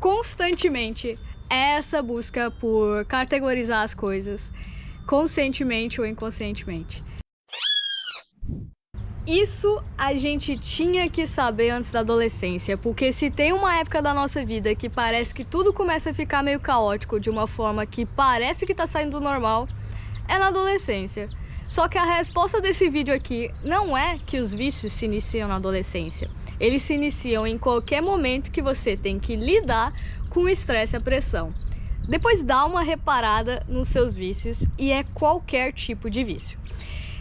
constantemente é essa busca por categorizar as coisas, conscientemente ou inconscientemente. Isso a gente tinha que saber antes da adolescência, porque se tem uma época da nossa vida que parece que tudo começa a ficar meio caótico de uma forma que parece que tá saindo do normal, é na adolescência. Só que a resposta desse vídeo aqui não é que os vícios se iniciam na adolescência. Eles se iniciam em qualquer momento que você tem que lidar com o estresse e a pressão. Depois dá uma reparada nos seus vícios e é qualquer tipo de vício.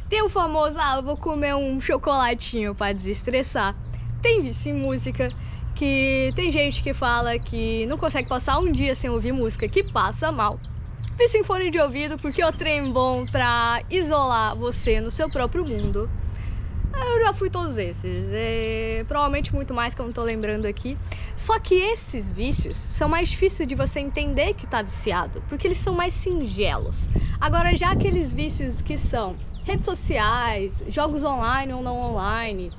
Tem o famoso, eu vou comer um chocolatinho para desestressar. Tem vício em música, que tem gente que fala que não consegue passar um dia sem ouvir música, que passa mal. Vício em fone de ouvido, porque é o trem bom para isolar você no seu próprio mundo. Eu já fui todos esses, provavelmente muito mais que eu não tô lembrando aqui. Só que esses vícios são mais difíceis de você entender que tá viciado, porque eles são mais singelos. Agora, já aqueles vícios que são redes sociais, jogos online ou não online,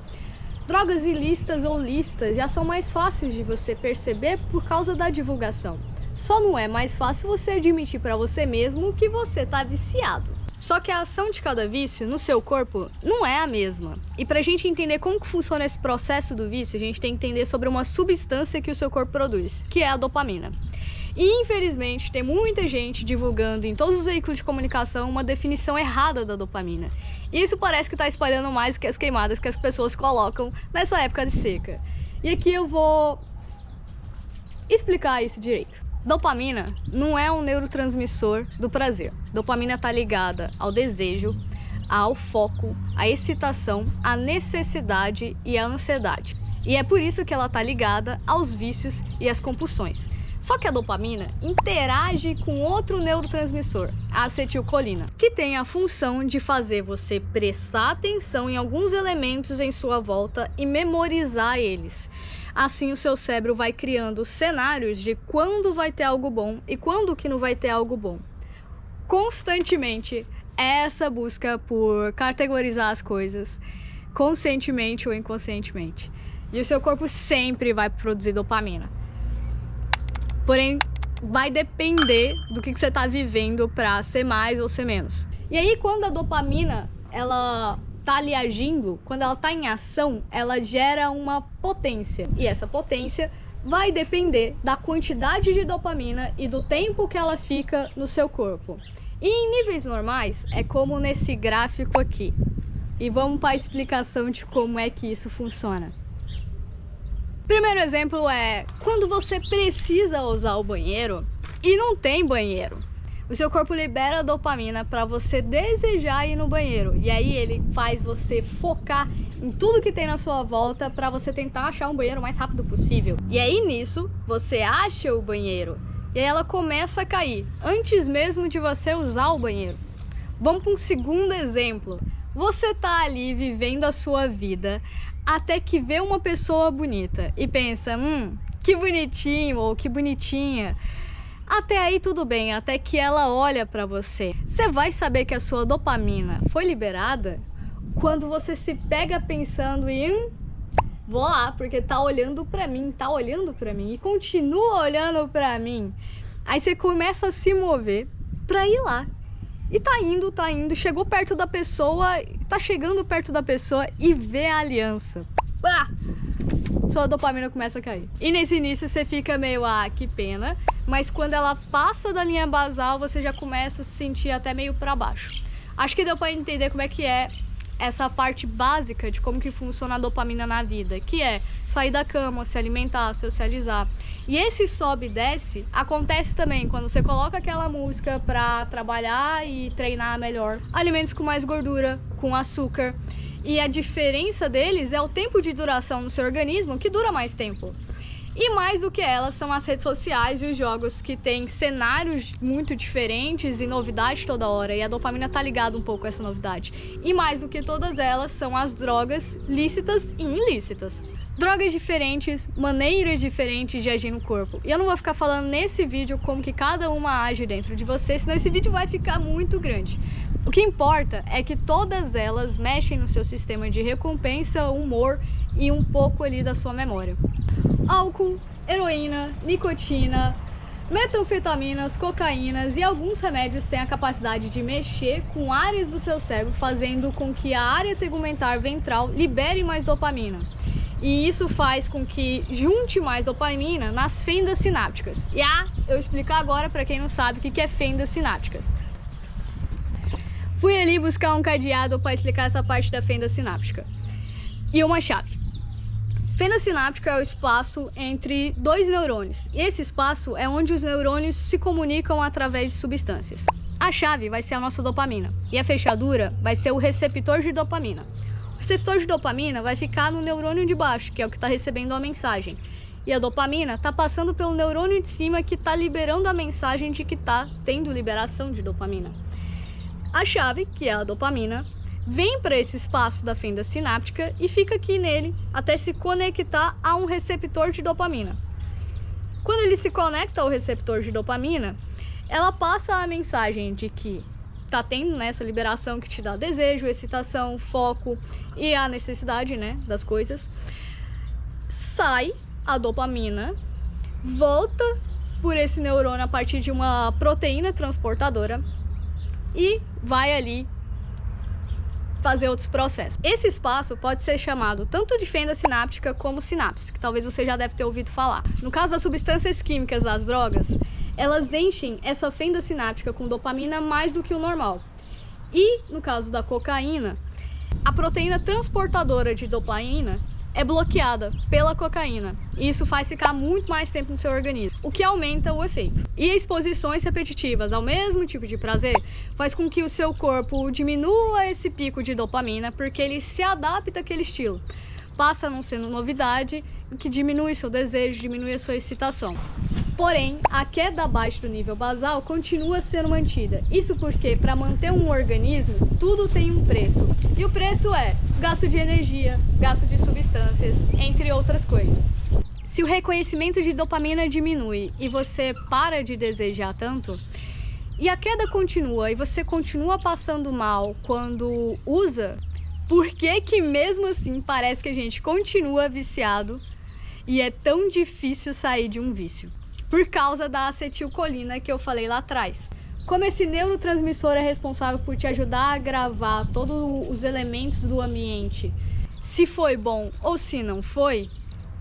drogas ilícitas ou lícitas, já são mais fáceis de você perceber por causa da divulgação. Só não é mais fácil você admitir para você mesmo que você tá viciado. Só que a ação de cada vício no seu corpo não é a mesma. E pra gente entender como que funciona esse processo do vício, a gente tem que entender sobre uma substância que o seu corpo produz, que é a dopamina. E infelizmente tem muita gente divulgando em todos os veículos de comunicação uma definição errada da dopamina. E isso parece que está espalhando mais do que as queimadas que as pessoas colocam nessa época de seca. E aqui eu vou explicar isso direito. Dopamina não é um neurotransmissor do prazer. Dopamina está ligada ao desejo, ao foco, à excitação, à necessidade e à ansiedade. E é por isso que ela está ligada aos vícios e às compulsões. Só que a dopamina interage com outro neurotransmissor, a acetilcolina, que tem a função de fazer você prestar atenção em alguns elementos em sua volta e memorizar eles. Assim o seu cérebro vai criando cenários de quando vai ter algo bom e quando que não vai ter algo bom. Constantemente é essa busca por categorizar as coisas, conscientemente ou inconscientemente. E o seu corpo sempre vai produzir dopamina. Porém, vai depender do que você está vivendo para ser mais ou ser menos. E aí, quando a dopamina ela tá ali agindo, quando ela tá em ação, ela gera uma potência. E essa potência vai depender da quantidade de dopamina e do tempo que ela fica no seu corpo. E em níveis normais, é como nesse gráfico aqui. E vamos para a explicação de como é que isso funciona. Primeiro exemplo é quando você precisa usar o banheiro e não tem banheiro. O seu corpo libera dopamina para você desejar ir no banheiro. E aí ele faz você focar em tudo que tem na sua volta para você tentar achar um banheiro o mais rápido possível. E aí nisso você acha o banheiro e aí ela começa a cair antes mesmo de você usar o banheiro. Vamos para um segundo exemplo. Você tá ali vivendo a sua vida até que vê uma pessoa bonita e pensa, que bonitinho ou que bonitinha. Até aí tudo bem, até que ela olha pra você. Você vai saber que a sua dopamina foi liberada quando você se pega pensando em vou lá, porque tá olhando pra mim e continua olhando pra mim. Aí você começa a se mover pra ir lá. E tá indo, chegou perto da pessoa, tá chegando perto da pessoa e vê a aliança. Sua dopamina começa a cair. E nesse início você fica meio, que pena. Mas quando ela passa da linha basal, você já começa a se sentir até meio pra baixo. Acho que deu pra entender como é que é essa parte básica de como que funciona a dopamina na vida, que é sair da cama, se alimentar, socializar. E esse sobe e desce acontece também quando você coloca aquela música pra trabalhar e treinar melhor. Alimentos com mais gordura, com açúcar. E a diferença deles é o tempo de duração no seu organismo, que dura mais tempo. E mais do que elas são as redes sociais e os jogos que têm cenários muito diferentes e novidade toda hora. E a dopamina tá ligada um pouco a essa novidade. E mais do que todas elas são as drogas lícitas e ilícitas. Drogas diferentes, maneiras diferentes de agir no corpo. E eu não vou ficar falando nesse vídeo como que cada uma age dentro de você, senão esse vídeo vai ficar muito grande. O que importa é que todas elas mexem no seu sistema de recompensa, humor e um pouco ali da sua memória. Álcool, heroína, nicotina, metanfetaminas, cocaínas e alguns remédios têm a capacidade de mexer com áreas do seu cérebro, fazendo com que a área tegumentar ventral libere mais dopamina. E isso faz com que junte mais dopamina nas fendas sinápticas. E eu explico agora para quem não sabe o que é fendas sinápticas. Fui ali buscar um cadeado para explicar essa parte da fenda sináptica. E uma chave. Fenda sináptica é o espaço entre dois neurônios. E esse espaço é onde os neurônios se comunicam através de substâncias. A chave vai ser a nossa dopamina. E a fechadura vai ser o receptor de dopamina. O receptor de dopamina vai ficar no neurônio de baixo, que é o que está recebendo a mensagem. E a dopamina está passando pelo neurônio de cima, que está liberando a mensagem de que está tendo liberação de dopamina. A chave, que é a dopamina, vem para esse espaço da fenda sináptica e fica aqui nele até se conectar a um receptor de dopamina. Quando ele se conecta ao receptor de dopamina, ela passa a mensagem de que está tendo essa liberação que te dá desejo, excitação, foco e a necessidade, das coisas. Sai a dopamina, volta por esse neurônio a partir de uma proteína transportadora e vai ali fazer outros processos. Esse espaço pode ser chamado tanto de fenda sináptica como sinapse, que talvez você já deve ter ouvido falar. No caso das substâncias químicas das drogas, elas enchem essa fenda sináptica com dopamina mais do que o normal. E no caso da cocaína, a proteína transportadora de dopamina é bloqueada pela cocaína. E isso faz ficar muito mais tempo no seu organismo, o que aumenta o efeito. E exposições repetitivas ao mesmo tipo de prazer faz com que o seu corpo diminua esse pico de dopamina, porque ele se adapta àquele estilo. Passa a não ser novidade, que diminui seu desejo, diminui a sua excitação. Porém, a queda abaixo do nível basal continua sendo mantida. Isso porque, para manter um organismo, tudo tem um preço. E o preço é gasto de energia, gasto de substâncias, entre outras coisas. Se o reconhecimento de dopamina diminui e você para de desejar tanto, e a queda continua e você continua passando mal quando usa, por que mesmo assim parece que a gente continua viciado e é tão difícil sair de um vício? Por causa da acetilcolina que eu falei lá atrás. Como esse neurotransmissor é responsável por te ajudar a gravar todos os elementos do ambiente, se foi bom ou se não foi,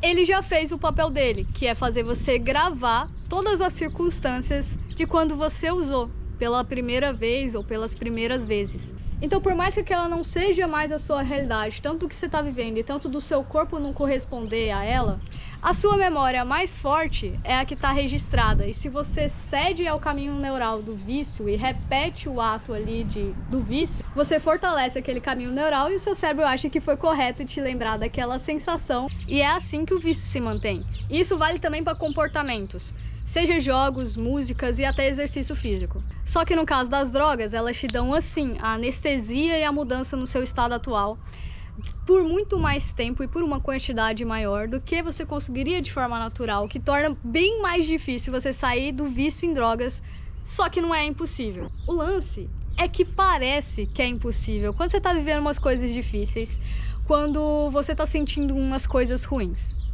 ele já fez o papel dele, que é fazer você gravar todas as circunstâncias de quando você usou, pela primeira vez ou pelas primeiras vezes. Então, por mais que aquela não seja mais a sua realidade, tanto do que você está vivendo e tanto do seu corpo não corresponder a ela, a sua memória mais forte é a que está registrada. E se você cede ao caminho neural do vício e repete o ato ali do vício, você fortalece aquele caminho neural e o seu cérebro acha que foi correto te lembrar daquela sensação. E é assim que o vício se mantém. Isso vale também para comportamentos, seja jogos, músicas e até exercício físico. Só que no caso das drogas, elas te dão assim a anestesia e a mudança no seu estado atual por muito mais tempo e por uma quantidade maior do que você conseguiria de forma natural, o que torna bem mais difícil você sair do vício em drogas, só que não é impossível. O lance é que parece que é impossível quando você está vivendo umas coisas difíceis, quando você está sentindo umas coisas ruins.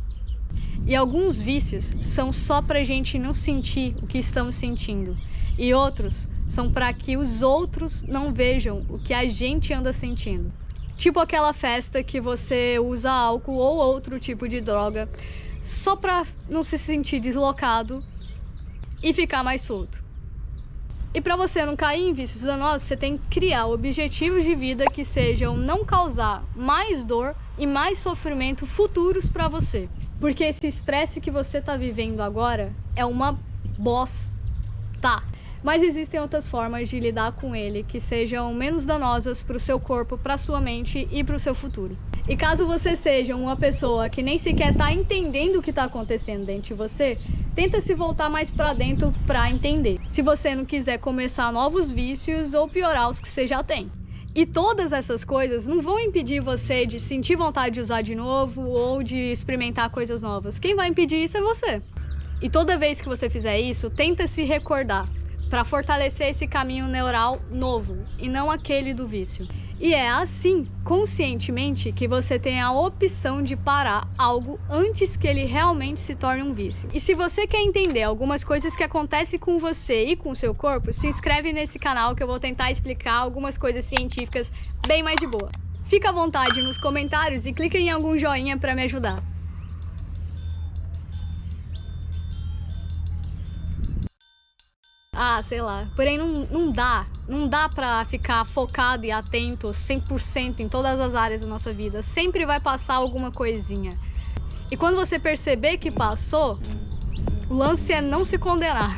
E alguns vícios são só pra gente não sentir o que estamos sentindo. E outros são para que os outros não vejam o que a gente anda sentindo. Tipo aquela festa que você usa álcool ou outro tipo de droga só pra não se sentir deslocado e ficar mais solto. E para você não cair em vícios danosos, você tem que criar objetivos de vida que sejam não causar mais dor e mais sofrimento futuros para você. Porque esse estresse que você está vivendo agora é uma bosta. Mas existem outras formas de lidar com ele que sejam menos danosas para o seu corpo, para a sua mente e para o seu futuro. E caso você seja uma pessoa que nem sequer está entendendo o que está acontecendo dentro de você, tenta se voltar mais para dentro para entender. Se você não quiser começar novos vícios ou piorar os que você já tem. E todas essas coisas não vão impedir você de sentir vontade de usar de novo ou de experimentar coisas novas. Quem vai impedir isso é você. E toda vez que você fizer isso, tenta se recordar para fortalecer esse caminho neural novo e não aquele do vício. E é assim, conscientemente, que você tem a opção de parar algo antes que ele realmente se torne um vício. E se você quer entender algumas coisas que acontecem com você e com o seu corpo, se inscreve nesse canal que eu vou tentar explicar algumas coisas científicas bem mais de boa. Fica à vontade nos comentários e clica em algum joinha para me ajudar. Ah, sei lá. Porém, não dá pra ficar focado e atento 100% em todas as áreas da nossa vida. Sempre vai passar alguma coisinha. E quando você perceber que passou, o lance é não se condenar.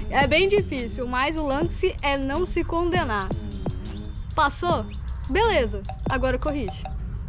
É bem difícil, mas o lance é não se condenar. Passou? Beleza, agora corrige.